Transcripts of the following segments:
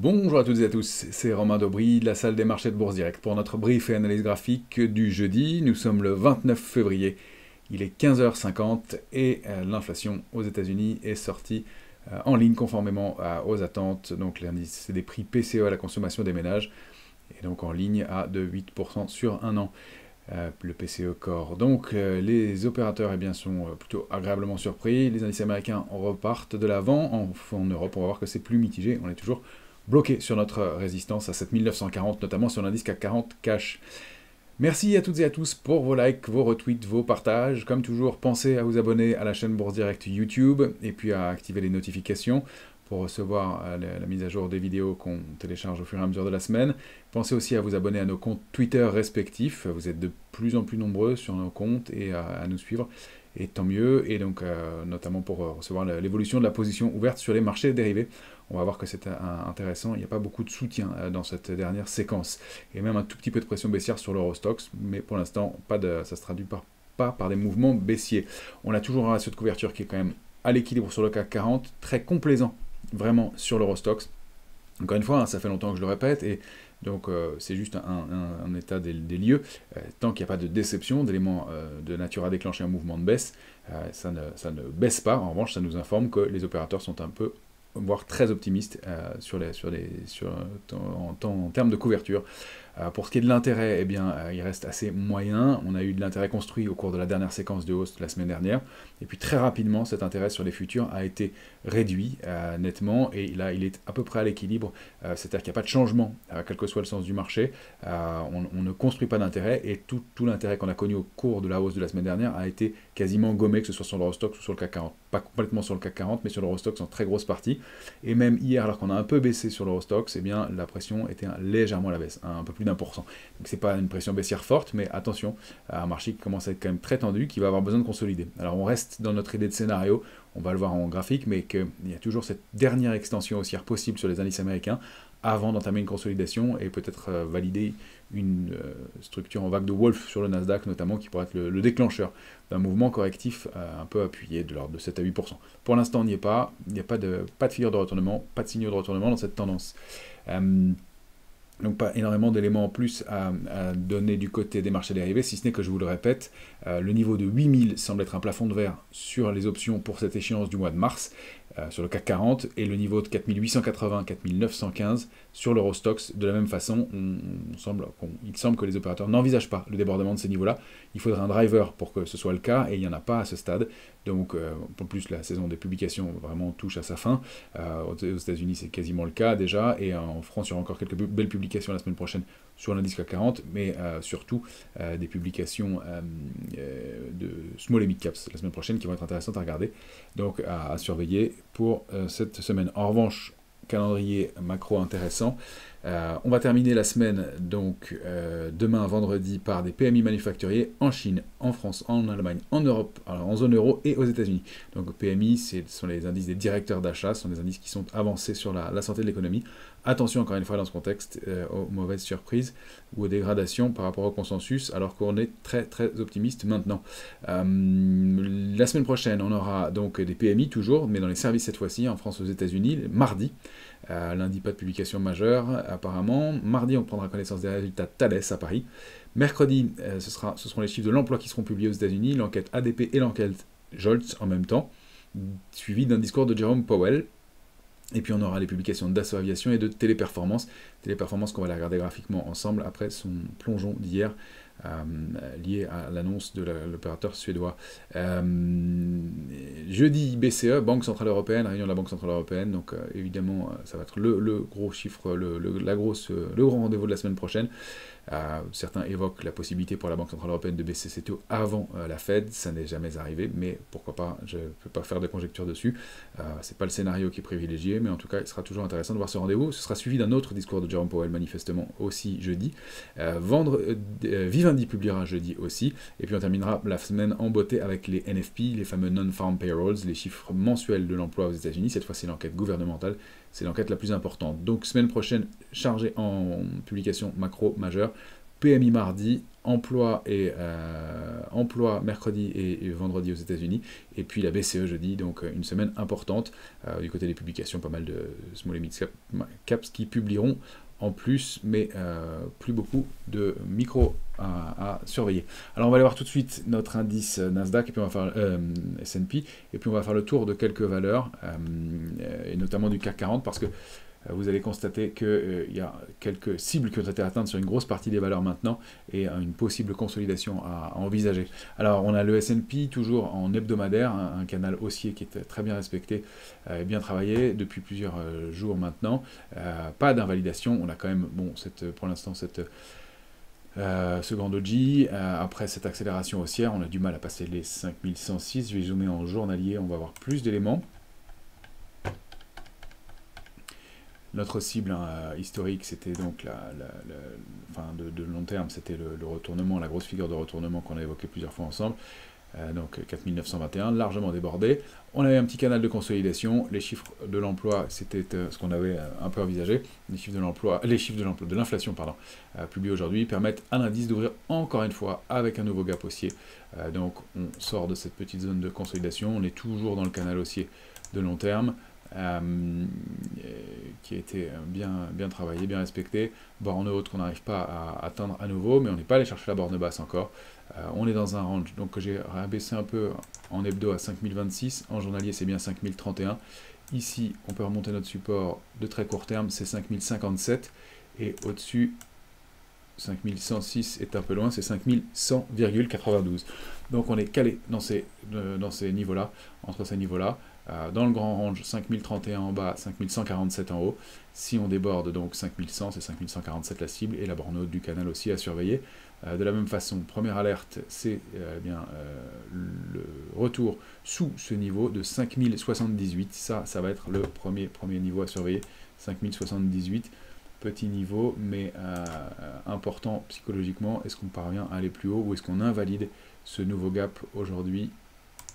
Bonjour à toutes et à tous, c'est Romain Daubry de la salle des marchés de Bourse Direct pour notre brief et analyse graphique du jeudi. Nous sommes le 29 février, il est 15h50 et l'inflation aux États-Unis est sortie en ligne conformément aux attentes. Donc l'indice des prix PCE à la consommation des ménages est donc en ligne de 8% sur un an. Le PCE Core. Donc les opérateurs sont plutôt agréablement surpris. Les indices américains repartent de l'avant. En Europe, on va voir que c'est plus mitigé. On est toujours bloqué sur notre résistance à 7940, notamment sur l'indice CAC 40 cash. Merci à toutes et à tous pour vos likes, vos retweets, vos partages. Comme toujours, pensez à vous abonner à la chaîne Bourse Direct YouTube et puis à activer les notifications pour recevoir la mise à jour des vidéos qu'on télécharge au fur et à mesure de la semaine. Pensez aussi à vous abonner à nos comptes Twitter respectifs. Vous êtes de plus en plus nombreux sur nos comptes et à nous suivre. Et tant mieux, et donc notamment pour recevoir l'évolution de la position ouverte sur les marchés dérivés. On va voir que c'est intéressant, il n'y a pas beaucoup de soutien dans cette dernière séquence. Et même un tout petit peu de pression baissière sur l'Eurostoxx, mais pour l'instant, ça ne se traduit pas par des mouvements baissiers. On a toujours un ratio de couverture qui est quand même à l'équilibre sur le CAC 40, très complaisant vraiment sur l'Eurostoxx. Encore une fois, ça fait longtemps que je le répète, et donc c'est juste un état des lieux. Tant qu'il n'y a pas de déception, d'éléments de nature à déclencher un mouvement de baisse, ça ne baisse pas. En revanche, ça nous informe que les opérateurs sont un peu, voire très optimistes en termes de couverture. Pour ce qui est de l'intérêt, il reste assez moyen. On a eu de l'intérêt construit au cours de la dernière séquence de hausse la semaine dernière. Et puis très rapidement, cet intérêt sur les futurs a été réduit nettement. Et là, il est à peu près à l'équilibre. C'est-à-dire qu'il n'y a pas de changement, quel que soit le sens du marché. On ne construit pas d'intérêt. Et tout l'intérêt qu'on a connu au cours de la hausse de la semaine dernière a été quasiment gommé, que ce soit sur l'Eurostoxx ou sur le CAC 40. Pas complètement sur le CAC 40, mais sur l'Eurostoxx en très grosse partie. Et même hier, alors qu'on a un peu baissé sur l'Eurostoxx, la pression était légèrement à la baisse, un peu plus d'1%. Donc c'est pas une pression baissière forte, mais attention, un marché qui commence à être quand même très tendu, qui va avoir besoin de consolider. Alors on reste dans notre idée de scénario, on va le voir en graphique, mais qu'il y a toujours cette dernière extension haussière possible sur les indices américains, avant d'entamer une consolidation et peut-être valider une structure en vague de Wolf sur le Nasdaq notamment, qui pourrait être le déclencheur d'un mouvement correctif un peu appuyé de l'ordre de 7 à 8%. Pour l'instant, on n'y est pas, il n'y a pas de figure de retournement, pas de signaux de retournement dans cette tendance. Donc pas énormément d'éléments en plus à donner du côté des marchés dérivés, si ce n'est que je vous le répète, le niveau de 8000 semble être un plafond de verre sur les options pour cette échéance du mois de mars, sur le CAC 40, et le niveau de 4880, 4915 sur l'Eurostoxx. De la même façon, il semble que les opérateurs n'envisagent pas le débordement de ces niveaux-là. Il faudrait un driver pour que ce soit le cas, et il n'y en a pas à ce stade. Donc, en plus, la saison des publications vraiment touche à sa fin. Aux États-Unis, c'est quasiment le cas déjà, et en France, il y aura encore quelques belles publications la semaine prochaine sur l'indice CAC 40, mais surtout des publications de small et mid caps la semaine prochaine qui vont être intéressantes à regarder, donc à surveiller pour cette semaine. En revanche, calendrier macro intéressant. On va terminer la semaine, donc demain vendredi, par des PMI manufacturiers en Chine, en France, en Allemagne, en Europe, alors en zone euro et aux États-Unis. Donc PMI, ce sont les indices des directeurs d'achat, ce sont des indices qui sont avancés sur la santé de l'économie. Attention encore une fois dans ce contexte aux mauvaises surprises ou aux dégradations par rapport au consensus, alors qu'on est très très optimiste maintenant. La semaine prochaine, on aura donc des PMI toujours, mais dans les services cette fois-ci, en France, aux États-Unis, mardi. Lundi, pas de publication majeure apparemment. Mardi, on prendra connaissance des résultats Thales à Paris. Mercredi, ce seront les chiffres de l'emploi qui seront publiés aux États-Unis, l'enquête ADP et l'enquête Jolts en même temps, suivi d'un discours de Jerome Powell. Et puis on aura les publications de Dassault Aviation et de Téléperformance. Téléperformance qu'on va aller regarder graphiquement ensemble après son plongeon d'hier, lié à l'annonce de l'opérateur suédois. Jeudi, BCE, Banque Centrale Européenne, réunion de la Banque Centrale Européenne, donc évidemment ça va être le gros chiffre, le grand rendez-vous de la semaine prochaine. Certains évoquent la possibilité pour la Banque Centrale Européenne de baisser ses taux avant la Fed, ça n'est jamais arrivé, mais pourquoi pas, je ne peux pas faire de conjecture dessus. C'est pas le scénario qui est privilégié, mais en tout cas il sera toujours intéressant de voir ce rendez-vous. Ce sera suivi d'un autre discours de Jerome Powell manifestement aussi jeudi. Vivendi publiera jeudi aussi, et puis on terminera la semaine en beauté avec les NFP, les fameux Non-Farm Payrolls, les chiffres mensuels de l'emploi aux États-Unis. Cette fois c'est l'enquête gouvernementale, c'est l'enquête la plus importante. Donc semaine prochaine chargée en publication macro majeure, PMI mardi, emploi et emploi mercredi et vendredi aux États-Unis, et puis la BCE jeudi, donc une semaine importante. Du côté des publications, pas mal de small et mid caps qui publieront en plus, mais plus beaucoup de micro à surveiller. Alors on va aller voir tout de suite notre indice Nasdaq, et puis on va faire S&P, et puis on va faire le tour de quelques valeurs, et notamment du CAC 40, parce que vous allez constater qu'il y a quelques cibles qui ont été atteintes sur une grosse partie des valeurs maintenant, et une possible consolidation à envisager. Alors on a le S&P toujours en hebdomadaire, un canal haussier qui est très bien respecté et bien travaillé depuis plusieurs jours maintenant. Pas d'invalidation, on a quand même, bon, pour l'instant ce grand doji, après cette accélération haussière, on a du mal à passer les 5106. Je vais zoomer en journalier, on va avoir plus d'éléments. Notre cible historique, c'était donc de long terme, c'était le retournement, la grosse figure de retournement qu'on a évoqué plusieurs fois ensemble, donc 4921, largement débordé. On avait un petit canal de consolidation, les chiffres de l'emploi, c'était ce qu'on avait un peu envisagé, les chiffres de l'inflation, publiés aujourd'hui, permettent à l'indice d'ouvrir encore une fois avec un nouveau gap haussier. Donc on sort de cette petite zone de consolidation, on est toujours dans le canal haussier de long terme, qui a été bien travaillé, bien respecté. Borne haute qu'on n'arrive pas à atteindre à nouveau, mais on n'est pas allé chercher la borne basse encore. On est dans un range donc que j'ai rabaissé un peu en hebdo à 5026, en journalier c'est bien 5031. Ici on peut remonter notre support de très court terme, c'est 5057, et au-dessus 5106 est un peu loin, c'est 5100,92. Donc on est calé dans ces niveaux-là, entre ces niveaux-là. Dans le grand range, 5031 en bas, 5147 en haut. Si on déborde donc 5100, c'est 5147 la cible, et la borne haute du canal aussi à surveiller. De la même façon, première alerte, c'est le retour sous ce niveau de 5078. Ça va être le premier niveau à surveiller, 5078. Petit niveau, mais important psychologiquement. Est-ce qu'on parvient à aller plus haut, ou est-ce qu'on invalide ce nouveau gap aujourd'hui?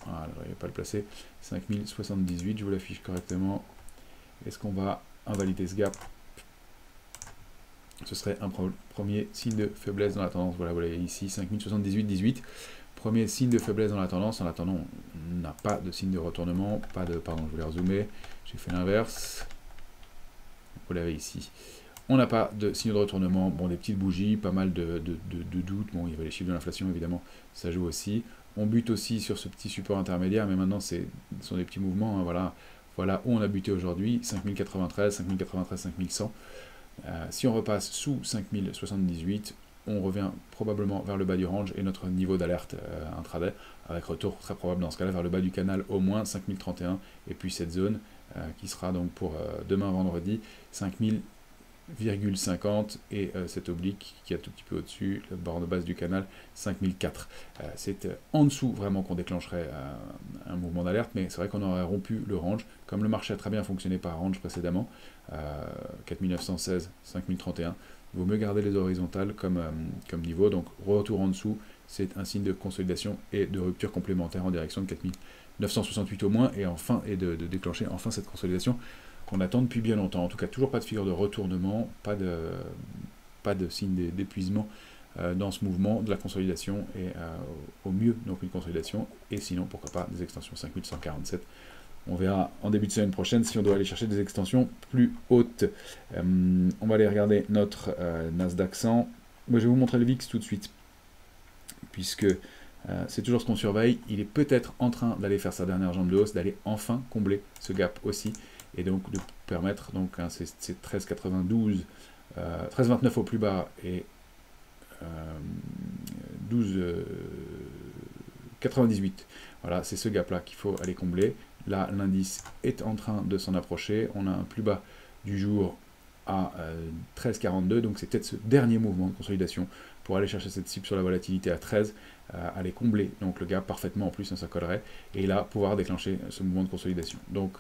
Voilà, je n'arrive pas à le placer. 5078, je vous l'affiche correctement. Est-ce qu'on va invalider ce gap? Ce serait un premier signe de faiblesse dans la tendance. Voilà, vous voyez ici, 5078,18. Premier signe de faiblesse dans la tendance. En attendant, on n'a pas de signe de retournement. Pardon, je voulais rezoomer. J'ai fait l'inverse. Vous l'avez ici. On n'a pas de signe de retournement. Bon, des petites bougies, pas mal de doutes. Bon, il y avait les chiffres de l'inflation, évidemment, ça joue aussi. On bute aussi sur ce petit support intermédiaire, mais maintenant, ce sont des petits mouvements. Hein, voilà où on a buté aujourd'hui, 5093, 5093, 5100. Si on repasse sous 5078, on revient probablement vers le bas du range et notre niveau d'alerte intraday, avec retour très probable dans ce cas-là vers le bas du canal, au moins 5031, et puis cette zone qui sera donc pour demain vendredi, 5000,50, et cette oblique qui est un tout petit peu au-dessus, la borne basse du canal, 5004. C'est en dessous vraiment qu'on déclencherait un mouvement d'alerte, mais c'est vrai qu'on aurait rompu le range, comme le marché a très bien fonctionné par range précédemment, 4916, 5031. Il vaut mieux garder les horizontales comme niveau, donc retour en dessous, c'est un signe de consolidation et de rupture complémentaire en direction de 4968 au moins, et de déclencher enfin cette consolidation qu'on attend depuis bien longtemps. En tout cas, toujours pas de figure de retournement, pas de signe d'épuisement dans ce mouvement de la consolidation, et au mieux donc une consolidation, et sinon pourquoi pas des extensions 5147. On verra en début de semaine prochaine si on doit aller chercher des extensions plus hautes. On va aller regarder notre Nasdaq 100. Moi, je vais vous montrer le VIX tout de suite, puisque c'est toujours ce qu'on surveille. Il est peut-être en train d'aller faire sa dernière jambe de hausse, d'aller enfin combler ce gap aussi, et donc de permettre, donc c'est 13,92, 13,29 au plus bas, et 12,98. Voilà, c'est ce gap-là qu'il faut aller combler. Là, l'indice est en train de s'en approcher. On a un plus bas du jour à 13,42, donc c'est peut-être ce dernier mouvement de consolidation pour aller chercher cette cible sur la volatilité à 13, aller combler donc le gap parfaitement, en plus ça collerait, et là pouvoir déclencher ce mouvement de consolidation. Donc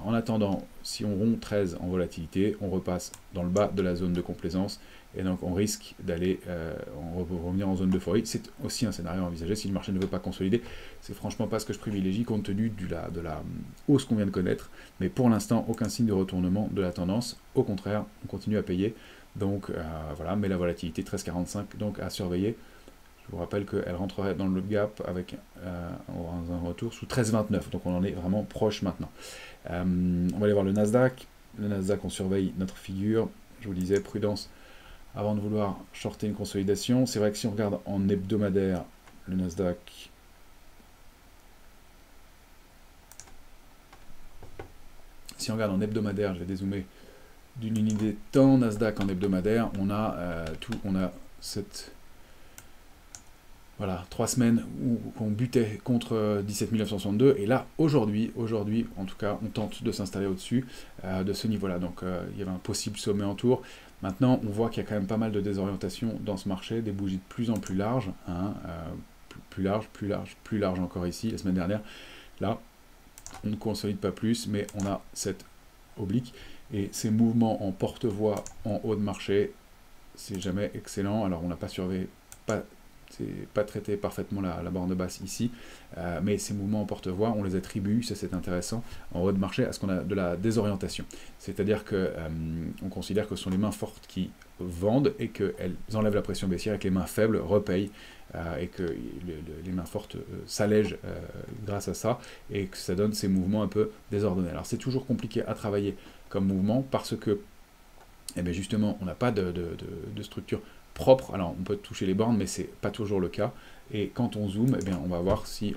en attendant, si on rompt 13 en volatilité, on repasse dans le bas de la zone de complaisance, et donc on risque d'aller revenir en zone d'euphorie. C'est aussi un scénario envisagé si le marché ne veut pas consolider. C'est franchement pas ce que je privilégie compte tenu de la hausse qu'on vient de connaître, mais pour l'instant aucun signe de retournement de la tendance, au contraire on continue à payer, donc voilà, mais la volatilité 13,45 donc à surveiller. Je vous rappelle qu'elle rentrerait dans le gap avec un retour sous 13,29. Donc on en est vraiment proche maintenant. On va aller voir le Nasdaq. Le Nasdaq, on surveille notre figure. Je vous disais, prudence avant de vouloir shorter une consolidation. C'est vrai que si on regarde en hebdomadaire, le Nasdaq... Si on regarde en hebdomadaire, je vais dézoomer d'une unité de temps, Nasdaq en hebdomadaire, on a cette... Voilà, 3 semaines où on butait contre 17 962, et là, aujourd'hui, en tout cas, on tente de s'installer au-dessus de ce niveau-là. Donc, il y avait un possible sommet en tour. Maintenant, on voit qu'il y a quand même pas mal de désorientation dans ce marché, des bougies de plus en plus larges, hein, plus large encore ici, la semaine dernière. Là, on ne consolide pas plus, mais on a cette oblique, et ces mouvements en porte-voix en haut de marché, c'est jamais excellent. Alors, on n'a pas surveillé, c'est pas traité parfaitement la borne basse ici, mais ces mouvements en porte-voix, on les attribue, ça c'est intéressant, en haut de marché, à ce qu'on a de la désorientation. C'est-à-dire qu'on considère que ce sont les mains fortes qui vendent et qu'elles enlèvent la pression baissière et que les mains faibles repayent, et que les mains fortes s'allègent grâce à ça, et que ça donne ces mouvements un peu désordonnés. Alors c'est toujours compliqué à travailler comme mouvement parce que, eh bien justement, on n'a pas de structure propre. Alors on peut toucher les bornes, mais c'est pas toujours le cas. Et quand on zoome, eh bien, on va voir si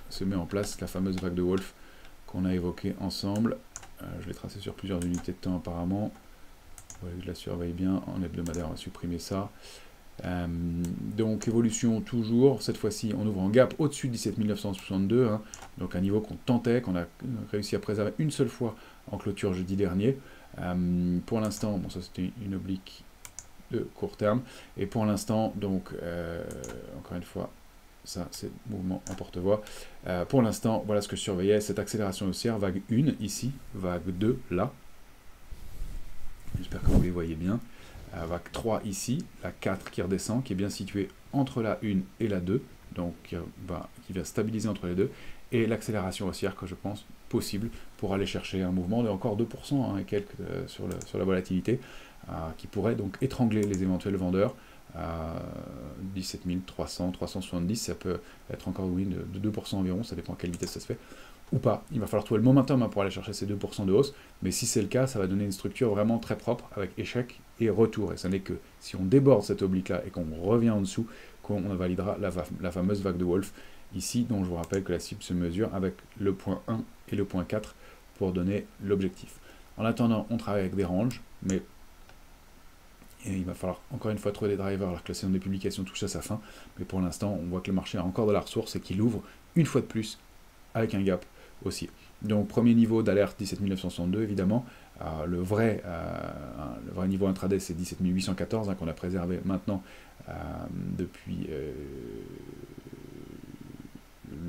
se met en place la fameuse vague de Wolf qu'on a évoquée ensemble. Je l'ai tracé sur plusieurs unités de temps apparemment. Je la surveille bien en hebdomadaire, on va supprimer ça. Donc évolution toujours, cette fois-ci on ouvre en gap au-dessus de 17 962, hein, donc un niveau qu'on tentait, qu'on a réussi à préserver une seule fois en clôture jeudi dernier. Pour l'instant, bon, ça c'était une oblique de court terme, et pour l'instant, donc encore une fois, ça c'est mouvement en porte-voix. Pour l'instant, voilà ce que je surveillais, cette accélération haussière, vague 1 ici, vague 2 là, j'espère que vous les voyez bien. Vague 3 ici, la 4 qui redescend, qui est bien située entre la 1 et la 2, donc qui va stabiliser entre les deux, et l'accélération haussière que je pense possible pour aller chercher un mouvement de encore 2% hein, et quelques sur la volatilité, qui pourrait donc étrangler les éventuels vendeurs. 17 300, 370, ça peut être encore oui, de 2% environ, ça dépend à quelle vitesse ça se fait, ou pas. Il va falloir trouver le momentum hein, pour aller chercher ces 2% de hausse, mais si c'est le cas, ça va donner une structure vraiment très propre, avec échec et retour, et ce n'est que si on déborde cette oblique-là et qu'on revient en dessous, qu'on validera la fameuse vague de Wolf, ici, dont je vous rappelle que la cible se mesure avec le point 1 et le point 4 pour donner l'objectif. En attendant, on travaille avec des ranges, mais et il va falloir encore une fois trouver des drivers alors que la saison des publications touche à sa fin. Mais pour l'instant, on voit que le marché a encore de la ressource et qu'il ouvre une fois de plus avec un gap aussi. Donc premier niveau d'alerte 17 962 évidemment. Le vrai niveau intraday c'est 17 814 hein, qu'on a préservé maintenant depuis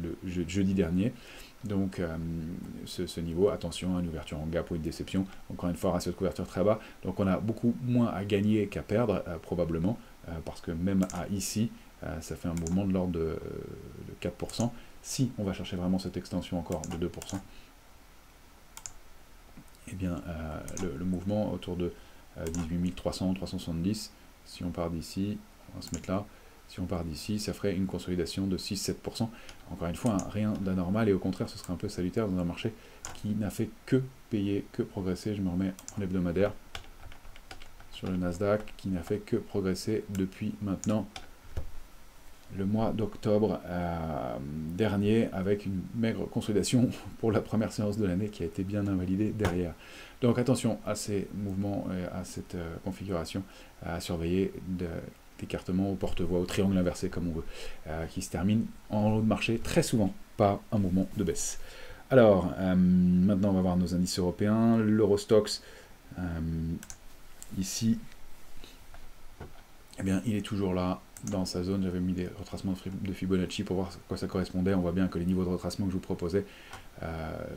le jeudi dernier. Donc ce niveau, attention, une ouverture en gap ou une déception, encore une fois ratio de couverture très bas, donc on a beaucoup moins à gagner qu'à perdre probablement, parce que même à ici, ça fait un mouvement de l'ordre de 4%, si on va chercher vraiment cette extension encore de 2%, et bien le mouvement autour de 18 300, 370, si on part d'ici, on va se mettre là. Si on part d'ici, ça ferait une consolidation de 6-7%. Encore une fois, hein, rien d'anormal, et au contraire, ce serait un peu salutaire dans un marché qui n'a fait que payer, que progresser. Je me remets en hebdomadaire sur le Nasdaq, qui n'a fait que progresser depuis maintenant le mois d'octobre dernier, avec une maigre consolidation pour la première séance de l'année qui a été bien invalidée derrière. Donc attention à ces mouvements et à cette configuration à surveiller d'écartement au porte-voix, au triangle inversé comme on veut, qui se termine en haut de marché très souvent par un mouvement de baisse. Alors, maintenant on va voir nos indices européens, l'Eurostoxx, ici, eh bien il est toujours là, dans sa zone. J'avais mis des retracements de Fibonacci pour voir à quoi ça correspondait. On voit bien que les niveaux de retracement que je vous proposais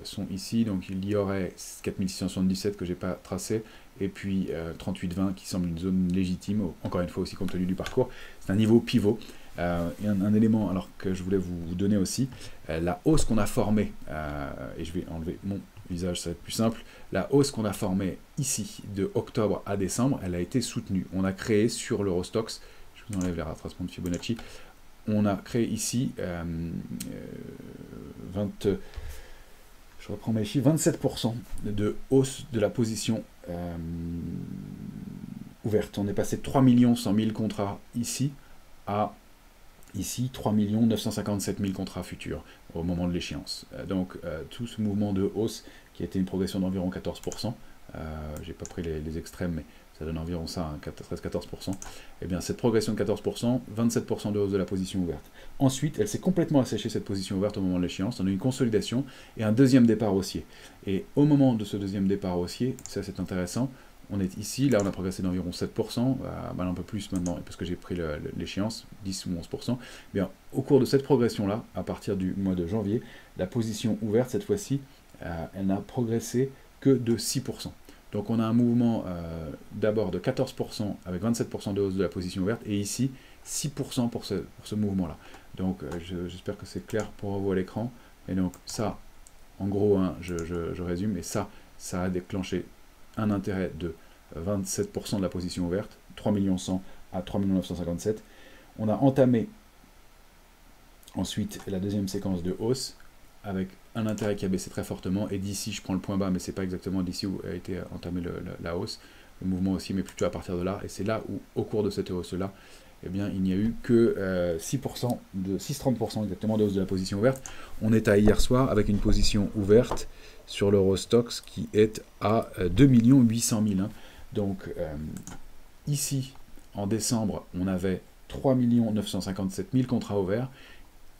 sont ici, donc il y aurait 4677 que j'ai pas tracé, et puis 3820 qui semble une zone légitime, encore une fois aussi compte tenu du parcours. C'est un niveau pivot. Et un élément alors que je voulais vous donner aussi, la hausse qu'on a formée, et je vais enlever mon visage, ça va être plus simple, la hausse qu'on a formée ici de octobre à décembre, elle a été soutenue. On a créé sur l'Eurostoxx, je je vous enlève les retracements de Fibonacci, on a créé ici 27% de hausse de la position ouverte. On est passé de 3 100 000 contrats ici à ici 3 957 000 contrats futurs au moment de l'échéance. Donc tout ce mouvement de hausse qui a été une progression d'environ 14%, j'ai pas pris les extrêmes, mais ça donne environ ça, hein, 13-14%, et bien cette progression de 14%, 27% de hausse de la position ouverte. Ensuite, elle s'est complètement asséchée, cette position ouverte, au moment de l'échéance. On a eu une consolidation et un deuxième départ haussier. Et au moment de ce deuxième départ haussier, ça c'est intéressant, on est ici, là on a progressé d'environ 7%, un peu plus maintenant, parce que j'ai pris l'échéance, 10 ou 11%. Bien, au cours de cette progression-là, à partir du mois de janvier, la position ouverte, cette fois-ci, elle n'a progressé que de 6%. Donc on a un mouvement d'abord de 14% avec 27% de hausse de la position ouverte, et ici 6% pour ce mouvement-là. Donc j'espère que c'est clair pour vous à l'écran. Et donc ça, en gros, hein, je résume, et ça a déclenché un intérêt de 27% de la position ouverte, 3 100 à 3 957. On a entamé ensuite la deuxième séquence de hausse, avec un intérêt qui a baissé très fortement, et d'ici, je prends le point bas, mais c'est pas exactement d'ici où a été entamée la hausse, le mouvement aussi, mais plutôt à partir de là, et c'est là où, au cours de cette hausse-là, eh bien, il n'y a eu que 6,30% exactement de hausse de la position ouverte. On est à hier soir avec une position ouverte sur l'Eurostoxx qui est à 2 800 000. Hein. Donc, ici, en décembre, on avait 3 957 000 contrats ouverts.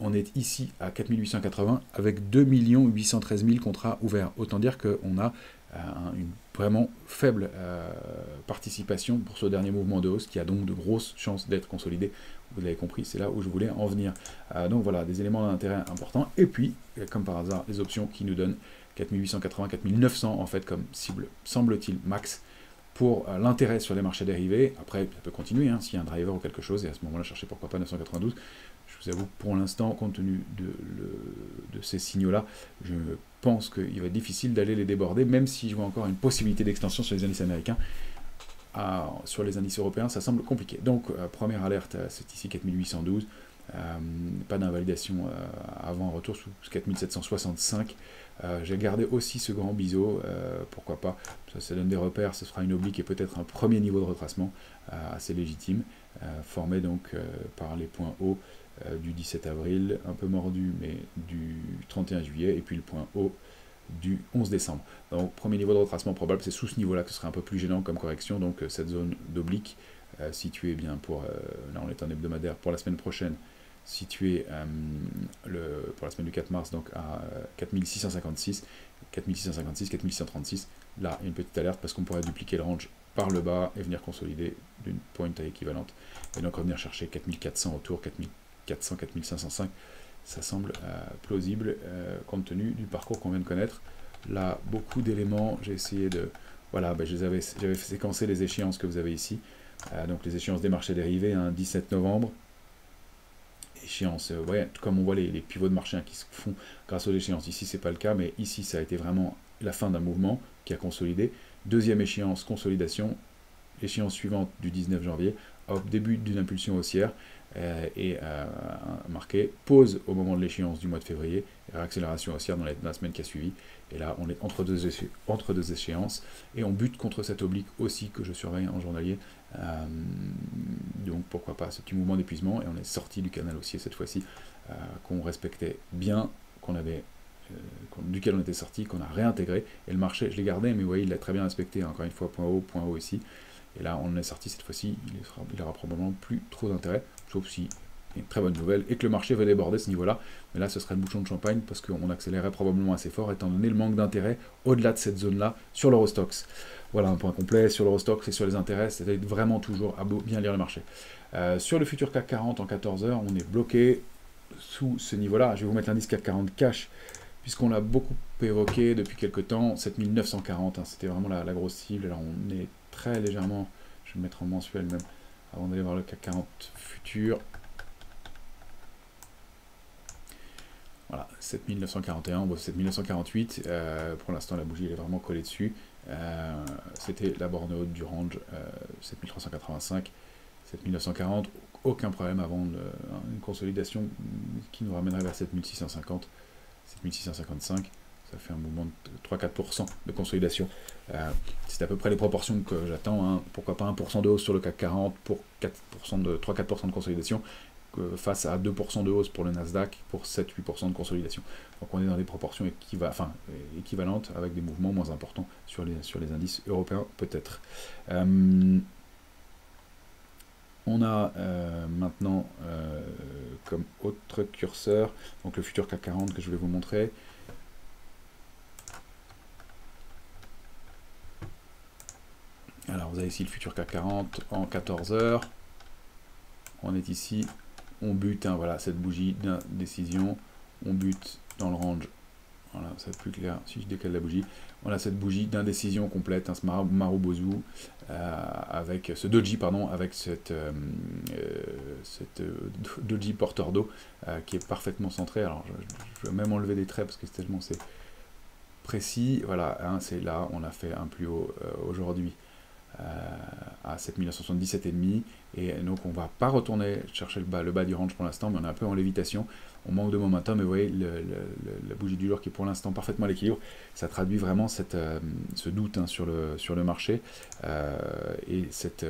On est ici à 4 880 avec 2 813 000 contrats ouverts. Autant dire qu'on a une vraiment faible participation pour ce dernier mouvement de hausse qui a donc de grosses chances d'être consolidé. Vous l'avez compris, c'est là où je voulais en venir. Donc voilà, des éléments d'intérêt importants. Et puis, comme par hasard, les options qui nous donnent 4880, 4900 en fait comme cible, semble-t-il, max pour l'intérêt sur les marchés dérivés. Après, ça peut continuer, hein, s'il y a un driver ou quelque chose, et à ce moment-là, chercher pourquoi pas 992. Je vous avoue, pour l'instant, compte tenu de ces signaux-là, je pense qu'il va être difficile d'aller les déborder, même si je vois encore une possibilité d'extension sur les indices américains. Sur les indices européens, ça semble compliqué. Donc, première alerte, c'est ici 4812. Pas d'invalidation avant un retour sous 4765. J'ai gardé aussi ce grand biseau, pourquoi pas, ça donne des repères, ce sera une oblique et peut-être un premier niveau de retracement assez légitime, formé donc par les points hauts du 17 avril, un peu mordu, mais du 31 juillet, et puis le point haut du 11 décembre. Donc, premier niveau de retracement probable, c'est sous ce niveau-là que ce serait un peu plus gênant comme correction, donc cette zone d'oblique, située bien pour, là on est en hebdomadaire, pour la semaine prochaine, située pour la semaine du 4 mars, donc à 4656, 4656, 4636, là il y a une petite alerte parce qu'on pourrait dupliquer le range par le bas et venir consolider d'une pointe à équivalente, et donc revenir chercher 4400 autour, 4400, 4505, ça semble plausible compte tenu du parcours qu'on vient de connaître. Là, beaucoup d'éléments, j'ai essayé de... Voilà, j'avais fait séquencer les échéances que vous avez ici, donc les échéances des marchés dérivés, hein, 17 novembre, échéance, ouais, comme on voit les pivots de marché, hein, qui se font grâce aux échéances. Ici, c'est pas le cas, mais ici, ça a été vraiment la fin d'un mouvement qui a consolidé. Deuxième échéance, consolidation. Échéance suivante du 19 janvier, hop, début d'une impulsion haussière, et marqué pause au moment de l'échéance du mois de février, et réaccélération haussière dans la semaine qui a suivi. Et là, on est entre deux échéances, et on bute contre cette oblique aussi que je surveille en journalier. Donc pourquoi pas ce petit mouvement d'épuisement, et on est sorti du canal haussier cette fois-ci, qu'on respectait bien, duquel on était sorti, qu'on a réintégré, et le marché, je l'ai gardé, mais vous voyez, il l'a très bien respecté, encore une fois, point haut ici, et là on est sorti cette fois-ci, il aura probablement plus trop d'intérêt, sauf si il y a une très bonne nouvelle, et que le marché va déborder ce niveau-là, mais là ce serait le bouchon de champagne, parce qu'on accélérait probablement assez fort, étant donné le manque d'intérêt au-delà de cette zone-là sur l'Eurostoxx. Voilà un point complet sur l'Eurostoxx et sur les intérêts, c'est vraiment toujours à bien lire le marché. Sur le futur CAC 40 en 14 heures, on est bloqué sous ce niveau-là. Je vais vous mettre l'indice CAC 40 cash, puisqu'on l'a beaucoup évoqué depuis quelques temps, 7940, hein, c'était vraiment la grosse cible. Alors on est très légèrement, je vais le mettre en mensuel même, avant d'aller voir le CAC 40 futur. Voilà, 7941, bon, 7948, pour l'instant la bougie elle est vraiment collée dessus. C'était la borne haute du range, 7385, 7940. aucun problème avant une consolidation qui nous ramènerait vers 7650, 7655. Ça fait un mouvement de 3-4% de consolidation. C'est à peu près les proportions que j'attends. Hein. Pourquoi pas 1% de hausse sur le CAC 40 pour 3-4% de consolidation, face à 2% de hausse pour le Nasdaq pour 7-8% de consolidation. Donc on est dans des proportions équivalentes avec des mouvements moins importants sur les indices européens peut-être. On a maintenant comme autre curseur donc le futur CAC 40 que je vais vous montrer. Alors vous avez ici le futur CAC 40 en 14 heures. On est ici, on bute, hein, voilà, cette bougie d'indécision, on bute dans le range. Voilà, ça va être plus clair si je décale la bougie. On a cette bougie d'indécision complète, hein, ce Marubozu, avec ce doji, pardon, avec cette doji porteur d'eau qui est parfaitement centré. Alors je vais même enlever des traits parce que tellement c'est précis. Voilà, hein, c'est là, on a fait un plus haut aujourd'hui à 7977,5 et donc on va pas retourner chercher le bas du range pour l'instant, mais on est un peu en lévitation, on manque de momentum, mais vous voyez la bougie du jour qui est pour l'instant parfaitement à l'équilibre, ça traduit vraiment ce doute, hein, sur le marché et cette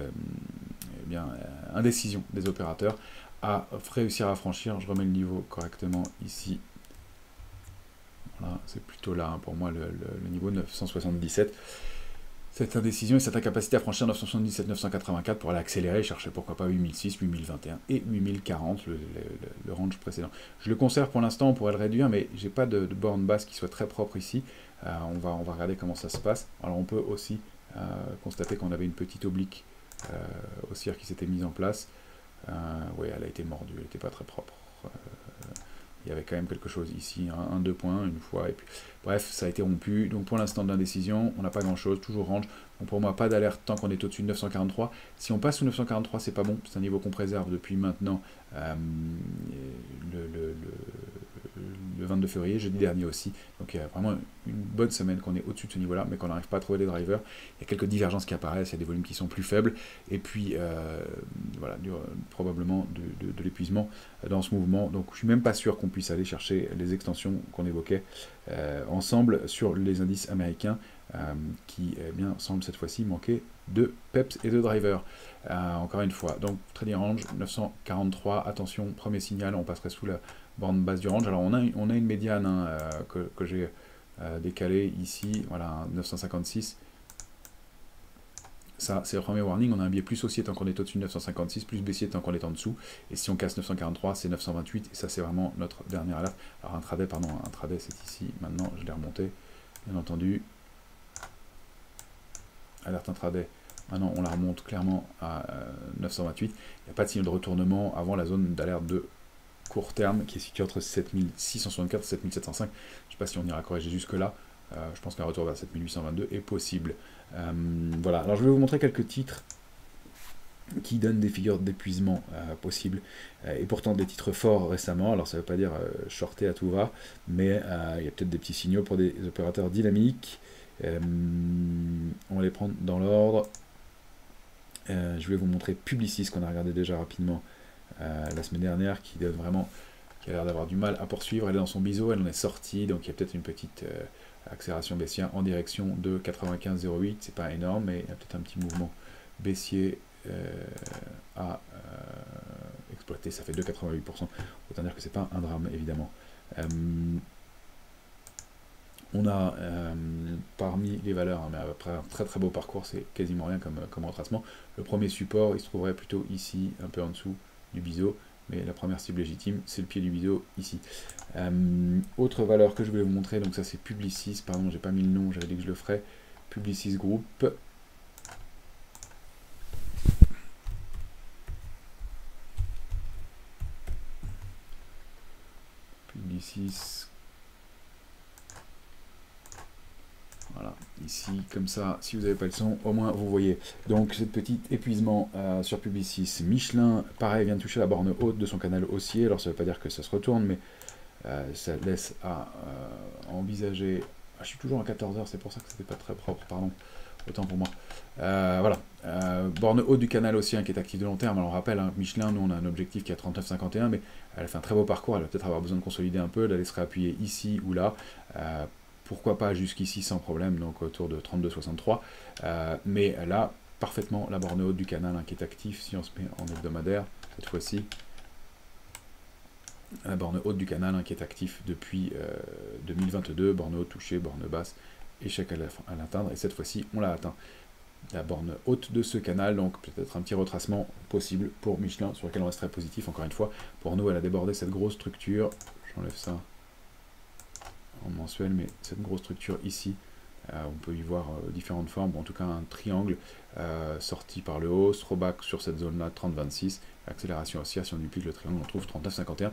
indécision des opérateurs à réussir à franchir. Je remets le niveau correctement ici, voilà, c'est plutôt là, hein, pour moi le niveau 977. Cette indécision et cette incapacité à franchir 977, 984 pour aller accélérer, chercher pourquoi pas 8006, 8021 et 8040, le range précédent. Je le conserve pour l'instant, on pourrait le réduire, mais j'ai pas de borne basse qui soit très propre ici. On va regarder comment ça se passe. Alors on peut aussi constater qu'on avait une petite oblique haussière qui s'était mise en place. Oui, elle a été mordue, elle n'était pas très propre. Il y avait quand même quelque chose ici, un 2 points une fois, et puis bref, ça a été rompu. Donc pour l'instant de l'indécision, on n'a pas grand chose, toujours range. Donc pour moi, pas d'alerte tant qu'on est au-dessus de 943. Si on passe sous 943, c'est pas bon, c'est un niveau qu'on préserve depuis maintenant le 22 février, jeudi dernier aussi. Donc il y a vraiment une bonne semaine qu'on est au-dessus de ce niveau-là, mais qu'on n'arrive pas à trouver les drivers. Il y a quelques divergences qui apparaissent, il y a des volumes qui sont plus faibles, et puis voilà, probablement de l'épuisement dans ce mouvement. Donc je suis même pas sûr qu'on puisse aller chercher les extensions qu'on évoquait ensemble sur les indices américains qui semblent cette fois-ci manquer de peps et de drivers. Encore une fois, donc trading range 943, attention, premier signal, on passerait sous la borne basse du range. Alors on a une médiane, hein, que j'ai décalée ici, voilà, 956. Ça, c'est le premier warning. On a un biais plus haussier tant qu'on est au-dessus de 956, plus baissier tant qu'on est en dessous. Et si on casse 943, c'est 928. Et ça, c'est vraiment notre dernière alerte. Alors, un tradet, c'est ici. Maintenant, je l'ai remonté, bien entendu. Alerte intraday. Maintenant, on la remonte clairement à 928. Il n'y a pas de signe de retournement avant la zone d'alerte de court terme qui est située entre 7664 et 7705. Je ne sais pas si on ira corriger jusque-là. Je pense qu'un retour vers 7822 est possible. Voilà, alors je vais vous montrer quelques titres qui donnent des figures d'épuisement possibles, et pourtant des titres forts récemment. Alors ça ne veut pas dire shorter à tout va, mais il y a peut-être des petits signaux pour des opérateurs dynamiques. On va les prendre dans l'ordre. Je vais vous montrer Publicis, qu'on a regardé déjà rapidement la semaine dernière, qui donne vraiment, qui a l'air d'avoir du mal à poursuivre. Elle est dans son biseau, elle en est sortie, donc il y a peut-être une petite accélération baissière en direction de 95,08. C'est pas énorme, mais il y a peut-être un petit mouvement baissier à exploiter. Ça fait 2,88%. Autant dire que c'est pas un drame, évidemment. On a parmi les valeurs, hein, mais après un très très beau parcours, c'est quasiment rien comme retracement. Le premier support, il se trouverait plutôt ici, un peu en dessous du biseau, mais la première cible légitime, c'est le pied du biseau ici. Autre valeur que je voulais vous montrer, donc ça c'est Publicis, pardon, j'ai pas mis le nom, j'avais dit que je le ferais. Publicis Group. Publicis. Voilà, ici, comme ça, si vous n'avez pas le son, au moins vous voyez. Donc, cette petite épuisement sur Publicis. Michelin, pareil, vient de toucher la borne haute de son canal haussier. Alors, ça ne veut pas dire que ça se retourne, mais ça laisse à envisager... Ah, je suis toujours à 14 heures, c'est pour ça que c'était pas très propre, pardon. autant pour moi. Voilà. Borne haute du canal aussi, hein, qui est active de long terme. Alors on rappelle, hein, Michelin, nous on a un objectif qui est à 39,51, mais elle a fait un très beau parcours, elle va peut-être avoir besoin de consolider un peu, d'aller se réappuyer ici ou là. Pourquoi pas jusqu'ici sans problème, donc autour de 32,63. Mais là, parfaitement la borne haute du canal, hein, qui est active, si on se met en hebdomadaire, cette fois-ci. La borne haute du canal, hein, qui est actif depuis 2022, borne haute touchée, borne basse, échec à l'atteindre, et cette fois-ci on l'a atteint. La borne haute de ce canal, donc peut-être un petit retracement possible pour Michelin, sur lequel on resterait positif, encore une fois. Pour nous, elle a débordé cette grosse structure, j'enlève ça en mensuel, mais cette grosse structure ici, on peut y voir différentes formes, en tout cas un triangle sorti par le haut, throwback sur cette zone-là, 30-26, accélération haussière, si on duplique le triangle, on trouve 39-51.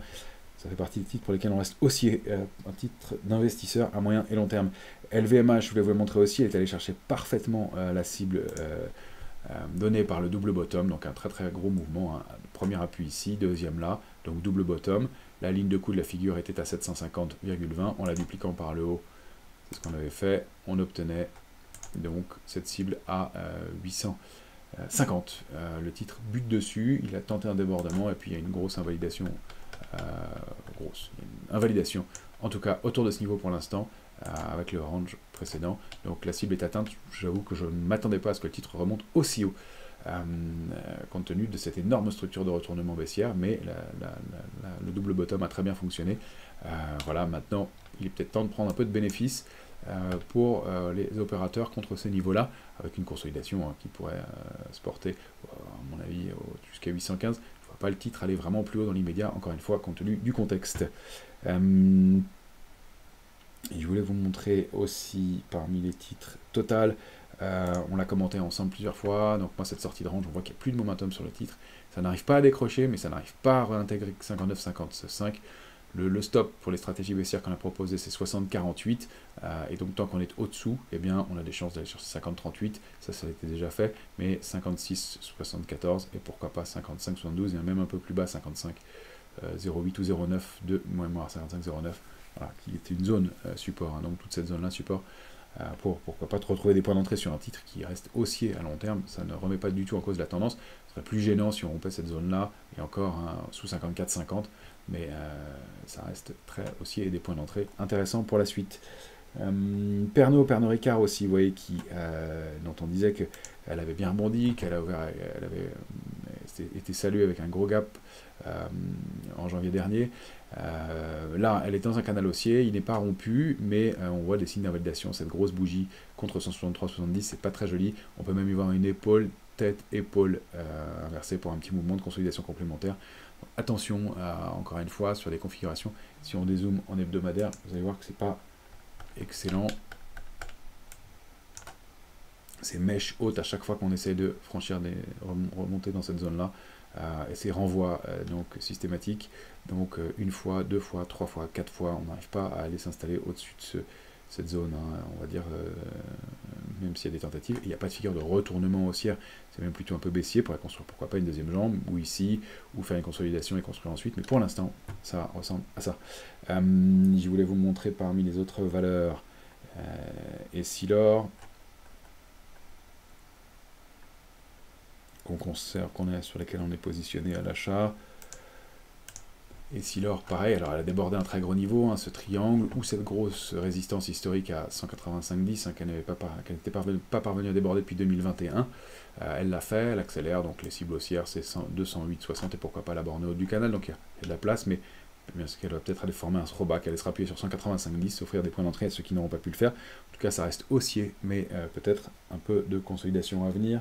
Ça fait partie des titres pour lesquels on reste haussier, un titre d'investisseur à moyen et long terme. LVMH, je voulais vous le montrer aussi, elle est allée chercher parfaitement la cible donnée par le double bottom, donc un très très gros mouvement, hein. Premier appui ici, deuxième là, donc double bottom. La ligne de coup de la figure était à 750,20, en la dupliquant par le haut, c'est ce qu'on avait fait, on obtenait donc cette cible à 850. Le titre bute dessus, il a tenté un débordement, et puis il y a une grosse invalidation. Invalidation, en tout cas autour de ce niveau pour l'instant, avec le range précédent. Donc la cible est atteinte. J'avoue que je ne m'attendais pas à ce que le titre remonte aussi haut, compte tenu de cette énorme structure de retournement baissière, mais le double bottom a très bien fonctionné. Voilà, maintenant il est peut-être temps de prendre un peu de bénéfice pour les opérateurs contre ces niveaux-là, avec une consolidation, hein, qui pourrait se porter, à mon avis, jusqu'à 815. Pas le titre aller vraiment plus haut dans l'immédiat, encore une fois, compte tenu du contexte. Et je voulais vous montrer aussi, parmi les titres Total, on l'a commenté ensemble plusieurs fois, donc moi cette sortie de range, on voit qu'il n'y a plus de momentum sur le titre, ça n'arrive pas à décrocher, mais ça n'arrive pas à réintégrer 59,55. Le stop pour les stratégies baissières qu'on a proposé, c'est 60,48, et donc tant qu'on est au-dessous, eh bien on a des chances d'aller sur 50,38, ça a été déjà fait, mais 56,74, et pourquoi pas 55,72, et même un peu plus bas, 55,08 ou 0,9 de mémoire, 55,09, voilà, qui était une zone support, hein, donc toute cette zone-là support, pourquoi pas retrouver des points d'entrée sur un titre qui reste haussier à long terme, ça ne remet pas du tout en cause la tendance, ce serait plus gênant si on rompait cette zone-là, et encore, hein, sous 54,50, mais ça reste très haussier et des points d'entrée intéressants pour la suite. Pernod Ricard aussi, vous voyez, dont on disait qu'elle avait bien rebondi, qu'elle avait été saluée avec un gros gap en janvier dernier. Là, elle est dans un canal haussier, il n'est pas rompu, mais on voit des signes d'invalidation. Cette grosse bougie contre 163,70, c'est pas très joli. On peut même y voir une épaule, tête, épaule inversée pour un petit mouvement de consolidation complémentaire. Attention, encore une fois, sur les configurations, si on dézoome en hebdomadaire, vous allez voir que c'est pas excellent. Ces mèches hautes à chaque fois qu'on essaye de franchir remonter dans cette zone-là, et ces renvois donc systématiques, donc une fois, deux fois, trois fois, quatre fois, on n'arrive pas à aller s'installer au-dessus de cette zone, hein, on va dire, même s'il y a des tentatives, il n'y a pas de figure de retournement haussière, c'est même plutôt un peu baissier pour construire, pourquoi pas une deuxième jambe, ou ici, ou faire une consolidation et construire ensuite, mais pour l'instant, ça ressemble à ça. Je voulais vous montrer parmi les autres valeurs, Essilor, qu'on conserve, sur lesquels on est positionné à l'achat. Essilor, pareil, alors elle a débordé un très gros niveau, hein, ce triangle, ou cette grosse résistance historique à 185,10, hein, qu'elle n'était pas parvenue à déborder depuis 2021. Elle l'a fait, elle accélère, donc les cibles haussières c'est 208,60 et pourquoi pas la borne haute du canal, donc il y a de la place, mais bien ce qu'elle va peut-être aller former un throwback, elle se rappuyer sur 185,10, offrir des points d'entrée à ceux qui n'auront pas pu le faire. En tout cas, ça reste haussier, mais peut-être un peu de consolidation à venir.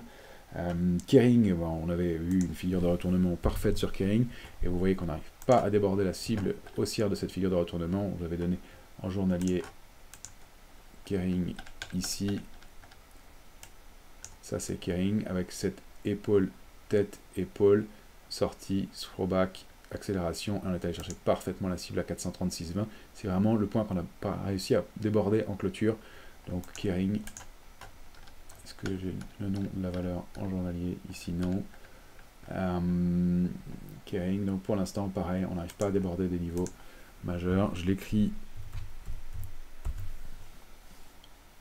Kering, bon, on avait eu une figure de retournement parfaite sur Kering, et vous voyez qu'on n'arrive pas à déborder la cible haussière de cette figure de retournement. On vous avait donné en journalier Kering ici. Ça c'est Kering avec cette épaule, tête, épaule, sortie, throwback, accélération, et on est allé chercher parfaitement la cible à 436,20. C'est vraiment le point qu'on n'a pas réussi à déborder en clôture. Donc Kering. Est-ce que j'ai le nom de la valeur en journalier? Ici, non. Kering, donc pour l'instant, pareil, on n'arrive pas à déborder des niveaux majeurs. Je l'écris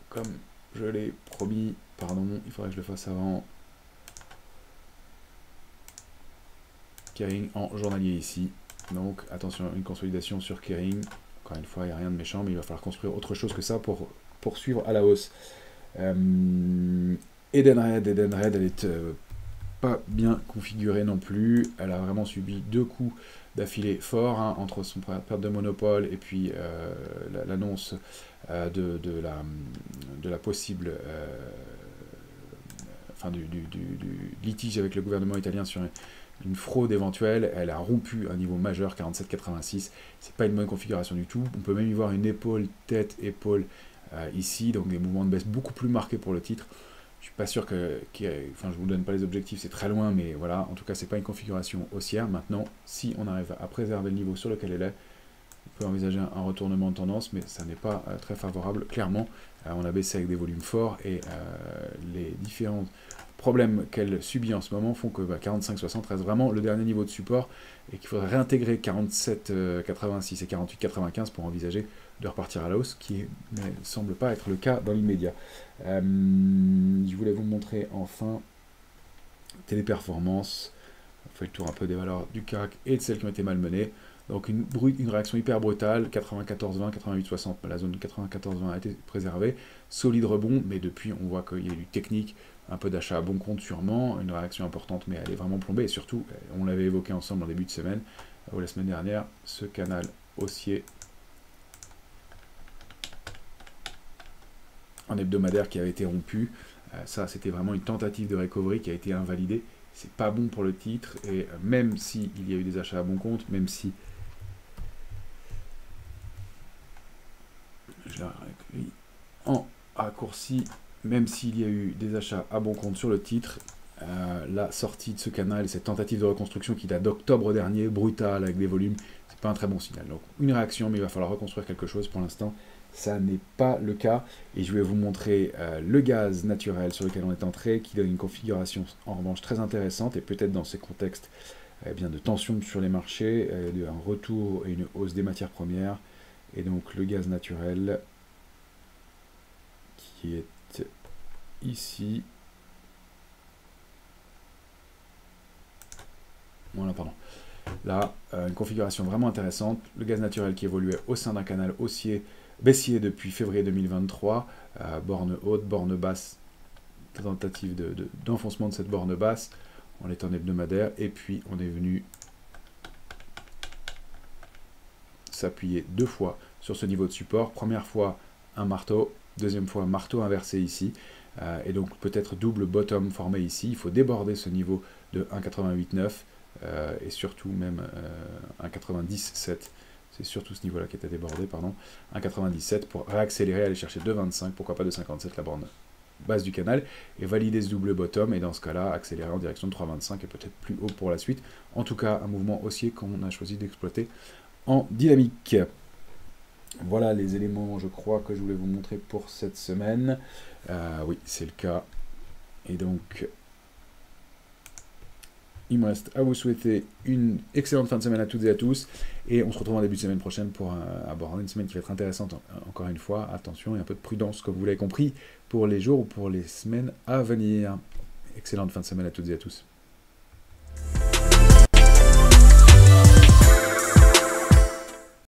comme je l'ai promis pardon, il faudrait que je le fasse avant. Kering en journalier ici. Donc attention, une consolidation sur Kering. Encore une fois, il n'y a rien de méchant, mais il va falloir construire autre chose que ça pour poursuivre à la hausse. Edenred, elle est pas bien configurée non plus. Elle a vraiment subi 2 coups d'affilée forts, hein, entre son perte de monopole et puis l'annonce de la possible... enfin, du litige avec le gouvernement italien sur une fraude éventuelle. Elle a rompu un niveau majeur, 47,86. C'est pas une bonne configuration du tout. On peut même y voir une épaule, tête, épaule ici, donc des mouvements de baisse beaucoup plus marqués pour le titre. Je suis pas sûr enfin, je vous donne pas les objectifs, c'est très loin, mais voilà, en tout cas, c'est pas une configuration haussière. Maintenant, si on arrive à préserver le niveau sur lequel elle est, on peut envisager un retournement de tendance, mais ça n'est pas très favorable. Clairement, on a baissé avec des volumes forts et les différents problèmes qu'elle subit en ce moment font que 45,60 reste vraiment le dernier niveau de support et qu'il faudrait réintégrer 47,86 et 48,95 pour envisager de repartir à la hausse, qui ne semble pas être le cas dans l'immédiat. Je voulais vous montrer enfin Téléperformance. On fait le tour un peu des valeurs du CAC et de celles qui ont été malmenées. Donc une réaction hyper brutale, 94,20, 88,60, la zone de 94,20 a été préservée. Solide rebond, mais depuis on voit qu'il y a du technique, un peu d'achat à bon compte sûrement, une réaction importante, mais elle est vraiment plombée. Et surtout, on l'avait évoqué ensemble en début de semaine, ou la semaine dernière, ce canal haussier en hebdomadaire qui avait été rompu. Ça, c'était vraiment une tentative de recovery qui a été invalidée. C'est pas bon pour le titre, et même s'il y a eu des achats à bon compte, même si... Je la réécris en raccourci, même s'il y a eu des achats à bon compte sur le titre, la sortie de ce canal, cette tentative de reconstruction qui date d'octobre dernier, brutale, avec des volumes, c'est pas un très bon signal. Donc une réaction, mais il va falloir reconstruire quelque chose. Pour l'instant, ça n'est pas le cas. Et je vais vous montrer le gaz naturel sur lequel on est entré, qui donne une configuration en revanche très intéressante, et peut-être dans ces contextes de tension sur les marchés, un retour et une hausse des matières premières. Et donc le gaz naturel qui est ici. Voilà, pardon. Là, une configuration vraiment intéressante. Le gaz naturel qui évoluait au sein d'un canal baissier depuis février 2023. Borne haute, borne basse. Tentative d'enfoncement de cette borne basse. On est en hebdomadaire. Et puis, on est venu s'appuyer 2 fois sur ce niveau de support. Première fois, un marteau. Deuxième fois, marteau inversé ici. Et donc, peut-être double bottom formé ici. Il faut déborder ce niveau de 1,88,9. Et surtout même 1,97. C'est surtout ce niveau-là qui était débordé, pardon. 1,97 pour réaccélérer, aller chercher 2,25, pourquoi pas 2,57 la borne base du canal, et valider ce double bottom, et dans ce cas-là, accélérer en direction de 3,25 et peut-être plus haut pour la suite. En tout cas, un mouvement haussier qu'on a choisi d'exploiter en dynamique. Voilà les éléments, je crois, que je voulais vous montrer pour cette semaine. Oui, c'est le cas. Et donc... il me reste à vous souhaiter une excellente fin de semaine à toutes et à tous. Et on se retrouve en début de semaine prochaine pour aborder une semaine qui va être intéressante. Encore une fois, attention et un peu de prudence, comme vous l'avez compris, pour les jours ou pour les semaines à venir. Excellente fin de semaine à toutes et à tous.